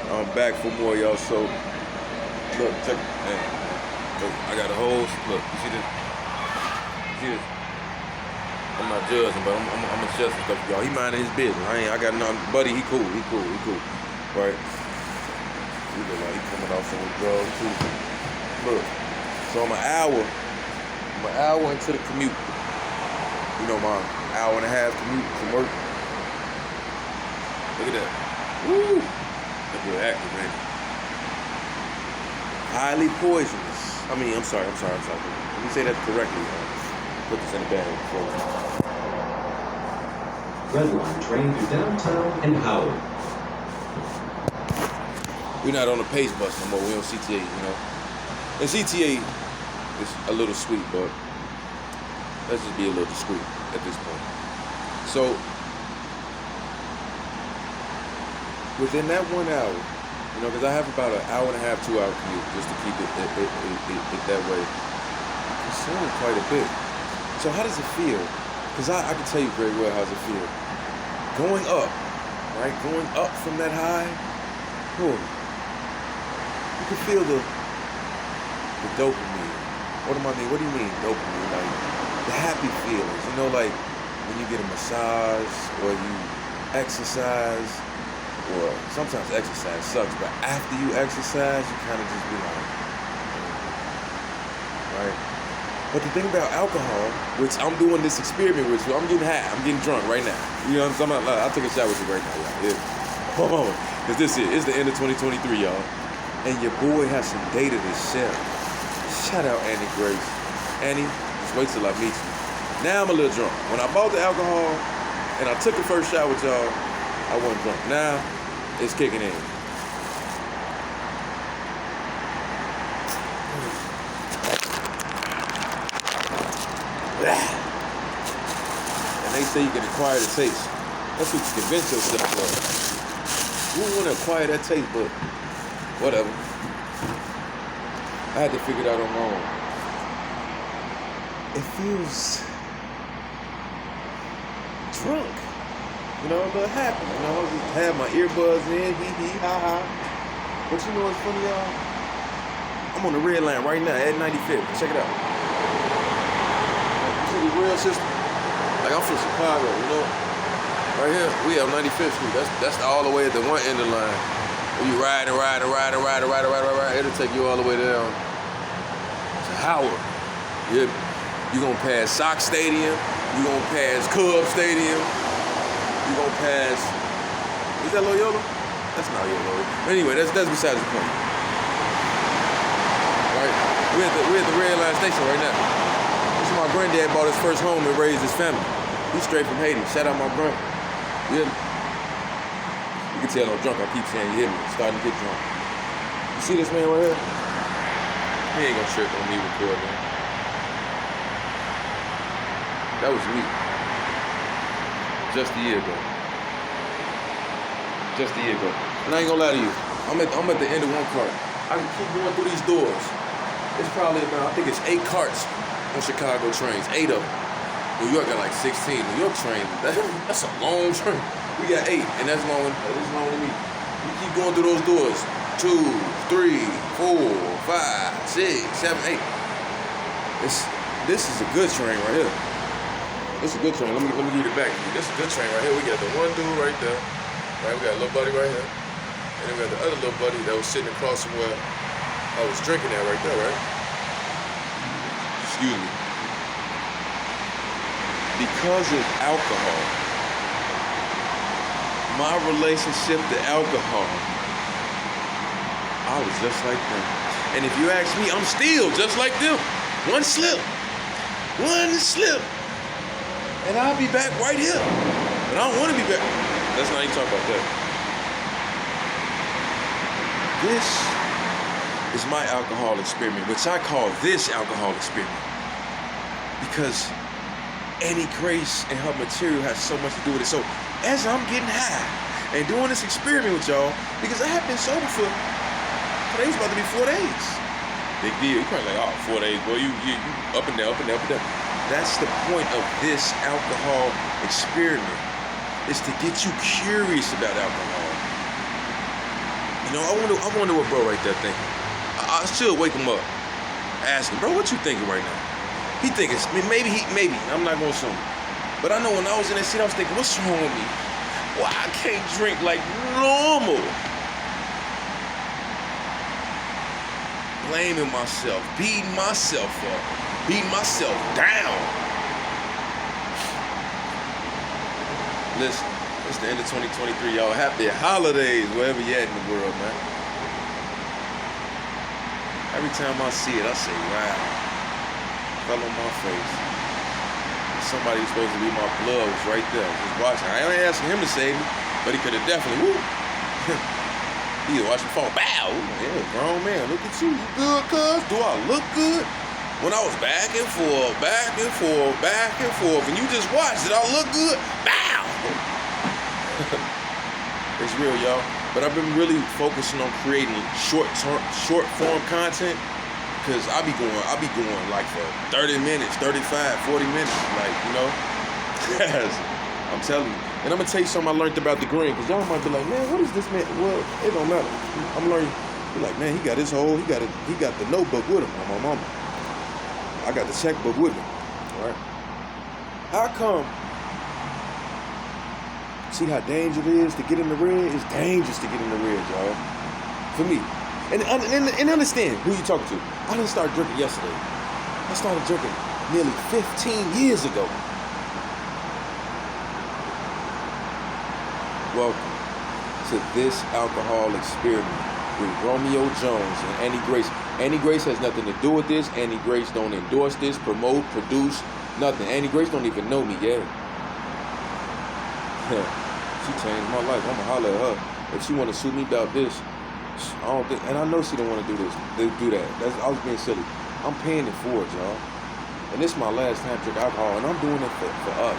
I'm back for more, y'all. So, look, check. Man, look, I got a hose. Look, you see this? You see this? I'm not judging, but I'm adjusting stuff, y'all. He minding his business. I got nothing. Buddy, he cool. Right? He look like he coming off some drugs too. Look, so I'm an hour into the commute. You know, my hour and a half commute from work. Look at that. Woo! That boy activated. Highly poisonous. I'm sorry. Let me say that correctly. Put this in the bag before. Red Line train to downtown and Howard. We're not on the pace bus no more. We're on CTA, you know. And CTA is a little sweet, but let's just be a little discreet at this point. So, within that 1 hour, you know, because I have about an hour and a half, 2 hour commute just to keep it that way. I consume quite a bit. So how does it feel? Because I can tell you very well how does it feel. Going up, right? Going up from that high, you can feel the dopamine. What do you mean dopamine? Like the happy feelings, you know, like when you get a massage or you exercise, or sometimes exercise sucks, but after you exercise, you kind of just be like, right? But the thing about alcohol, which I'm doing this experiment with you, I'm getting high, I'm getting drunk right now. You know what I'm saying? I'll take a shot with you right now, y'all. Yeah. Hold on, because it's the end of 2023, y'all. And your boy has some data to share. Shout out Annie Grace. Annie, just wait till I meet you. Now I'm a little drunk. When I bought the alcohol and I took the first shot with y'all, I wasn't drunk. Now it's kicking in. And they say you can acquire the taste. That's what you convince yourself of. You don't want to acquire that taste, but whatever. I had to figure it out on my own. It feels drunk. You know, a little happy. You know, I just have my earbuds in, ha. But you know what's funny, y'all? I'm on the red line right now at 95th. Check it out. You see the real system? Like, I'm from Chicago, you know? Right here, we have 95th Street. That's all the way at the one end of the line. When you ride, it'll take you all the way down to Howard. You're gonna pass Sox Stadium. You're gonna pass Cubs Stadium. You're gonna pass. Is that Loyola? That's not Loyola. But anyway, that's besides the point. Right? We're at the red line station right now. This is my granddad bought his first home and raised his family. He's straight from Haiti. Shout out my grandpa. You can tell I'm drunk. I keep saying, you hear me? I'm starting to get drunk. You see this man right here? He ain't gonna trip on me recording. That was me. Just a year ago. And I ain't gonna lie to you. I'm at the end of one cart. I can keep going through these doors. It's probably about, I think it's 8 carts on Chicago trains. 8 of them. New York got like 16. New York train, that's a long train. We got 8, and that's long to me. You keep going through those doors. 2, 3, 4, 5, 6, 7, 8. This is a good train right here. This is a good train. Let me give it back to you. This is a good train right here. We got the one dude right there. Right, we got a little buddy right here. And then we got the other little buddy that was sitting across from where I was drinking at right there, right? Excuse me. Because of alcohol, my relationship to alcohol, I was just like them. And if you ask me, I'm still just like them. One slip. And I'll be back right here. But I don't want to be back. Let's not even talk about that. This is my alcohol experiment, which I call this alcohol experiment. Because Annie Grace and her material has so much to do with it. So as I'm getting high and doing this experiment with y'all, because I have been sober for today's about to be 4 days. Big deal. You're probably like, 4 days, boy, you up and down. That's the point of this alcohol experiment. is to get you curious about alcohol. You know, I wonder what bro right there thinking. I should wake him up, ask him, bro, what you thinking right now? He thinking, maybe, I'm not gonna assume. But I know when I was in that seat, I was thinking, what's wrong with me? Why I can't drink like normal? Blaming myself, beating myself up, beating myself down. Listen, it's the end of 2023, y'all. Happy holidays, wherever you're at in the world, man. Every time I see it, I say, wow. Fell on my face. Somebody who's supposed to be my blood was right there, just watching. I ain't asking him to save me, but he could have definitely, he watched me fall. Bow! Yeah, grown man, look at you. You good, cuz? Do I look good? When I was back and forth, and you just watched, did I look good? Bow! It's real, y'all. But I've been really focusing on creating short form content, because I be going like for 30 minutes, 35, 40 minutes, like, you know. I'm telling you. And I'm gonna tell you something I learned about the green, because y'all might be like, man, what is this man? Well, it don't matter. I'm learning. You're like, man, he got his whole, he got the notebook with him on my mama. I got the checkbook with me. All right. How come? See how dangerous it is to get in the red? It's dangerous to get in the red, y'all. For me. And understand who you talking to. I didn't start drinking yesterday. I started drinking nearly 15 years ago. Welcome to this alcohol experiment with Romeo Jones and Annie Grace. Annie Grace has nothing to do with this. Annie Grace don't endorse this, promote, produce, nothing. Annie Grace don't even know me yet. She changed my life. I'ma holler at her. If she wanna sue me about this, I don't think, and I know she don't want to do this. They do that. I was being silly. I'm paying it forward, y'all. And this is my last time drinking alcohol, and I'm doing it for us.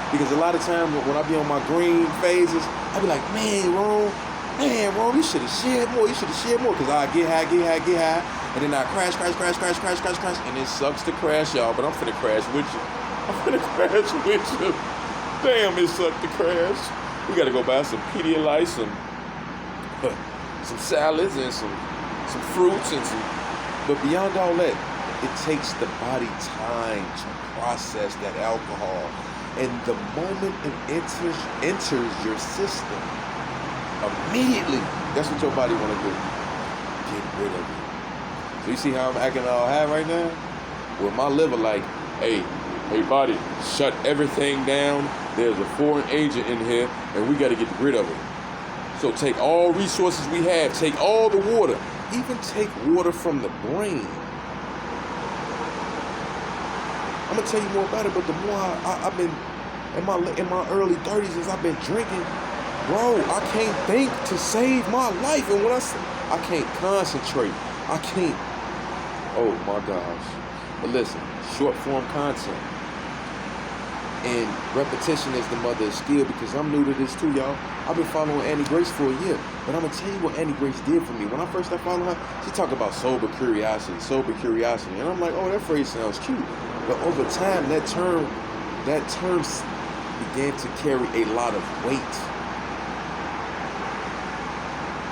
Because a lot of times when I be on my green phases, I be like, man, Ron, you should have shared more. Because I get high, and then I crash, and it sucks to crash, y'all. But I'm finna crash with you. Damn, it sucked to crash. We gotta go buy some Pedialyte, some salads and some fruits and but beyond all that, it takes the body time to process that alcohol. And the moment it enters your system, immediately, that's what your body want to do. Get rid of it. So you see how I'm acting all high right now? Well, my liver like, hey body, shut everything down. There's a foreign agent in here, and we got to get rid of it. So take all resources we have, take all the water, even take water from the brain. I'm gonna tell you more about it, but the more I've been in my early 30s as I've been drinking, bro, I can't think to save my life. And when I can't concentrate, I can't. Oh my gosh! But listen, short form content. And repetition is the mother of skill, because I'm new to this too, y'all. I've been following Annie Grace for a year. But I'm going to tell you what Annie Grace did for me. When I first started following her, she talked about sober curiosity. And I'm like, oh, that phrase sounds cute. But over time, that term began to carry a lot of weight.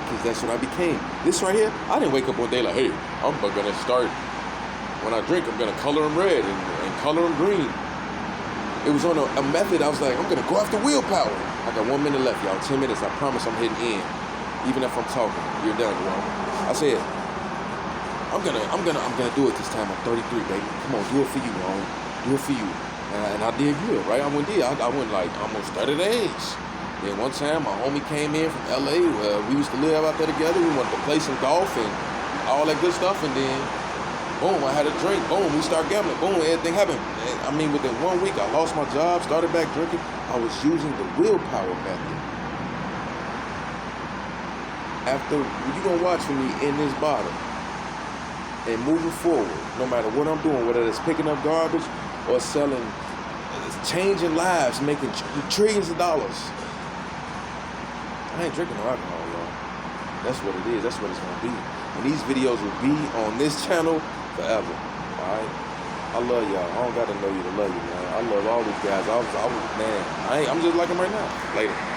Because that's what I became. This right here, I didn't wake up one day like, hey, I'm going to start, when I drink, I'm going to color them red and color them green. It was on a method. I was like, I'm gonna go after willpower. I got 1 minute left, y'all. 10 minutes. I promise I'm hitting in. Even if I'm talking, you're done, bro. I said, I'm gonna do it this time. I'm 33, baby. Come on, do it for you, bro. Do it for you. And I did good, right? I went like almost 30 days. Then one time, my homie came in from LA. We used to live out there together. We wanted to play some golf and all that good stuff. And then, boom, I had a drink. Boom, we started gambling. Boom, everything happened. I mean, within 1 week, I lost my job, started back drinking. I was using the willpower method. After, you're going to watch for me in this bottle and moving forward, no matter what I'm doing, whether it's picking up garbage or selling, changing lives, making trillions of dollars. I ain't drinking no alcohol, y'all. That's what it is. That's what it's going to be. And these videos will be on this channel forever. All right? I love y'all. I don't got to know you to love you, man. I love all these guys. Man, I'm just like them right now. Later.